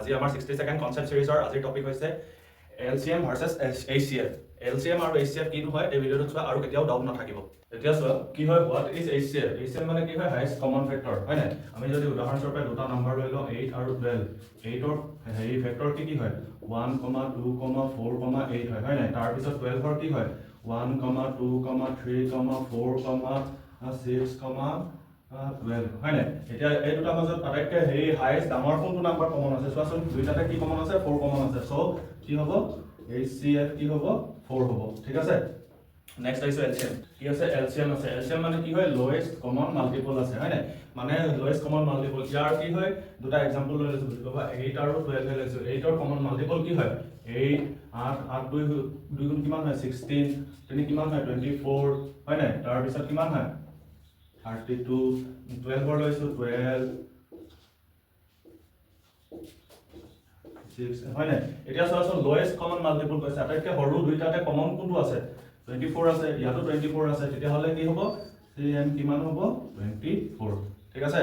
আজি আমাৰ 62nd concept সিৰিজৰ আজিৰ টপিক হৈছে LCM ভাৰ্সেস HCF LCM আৰু HCF কি হয় এই ভিডিঅ'টো চোৱা আৰু কেতিয়াও ডাউট নাথাকিব এতিয়া চোৱা কি হয় হোৱাট ইজ HCF HCF মানে কি হয় হাইয়েস্ট কমন ফেক্টৰ হয় না আমি যদি উদাহৰণস্বৰূপে দুটা নম্বৰ লৈ লওঁ 8 আৰু 12 8ৰ হেৰি ফেক্টৰ কি হয় 1, 2, 4, 8 হয় না তাৰ পিছত 12ৰ কি হয় 1, 2, 3, 4, 6, 12 হয় না এতিয়া এই দুটা মাজত আটাইতকৈ হেৰি হাইয়েস্ট ডাঙৰ কোনটো নাম্বাৰ কমন আছে চোৱাচোন দুইটাতে কি কমন আছে 4 কমন আছে সো কি হ'ব HCF কি হ'ব 4 হ'ব ঠিক আছে নেক্সট আইছো LCM কি আছে LCM আছে LCM মানে কি হয় লোৱেষ্ট কমন মাল্টিপল আছে হয় না মানে লোৱেষ্ট কমন মাল্টিপল ইয়াৰ কি হয় দুটা एग्जांपल লৈ লৈছো বুজি পাবা 8 আৰু 12 লৈ লৈছো 8 ৰ কমন মাল্টিপল কি হয় 8 8 2 গুণ কিমান হয় 16 তিনি কিমান হয় 24 হয় না তাৰ পিছত কিমান হয় 32 12 ৰ লৈছো 12 6 হয় না এতিয়া চোৱাচোন লোৱেষ্ট কমন মাল্টিপল কৈছে আটাইতকৈ সৰু দুইটাতে কমন কোনটো আছে 24 আছে ইয়াতো 24 আছে তেতিয়া হলে কি হ'ব CM কিমান হ'ব 24 ঠিক আছে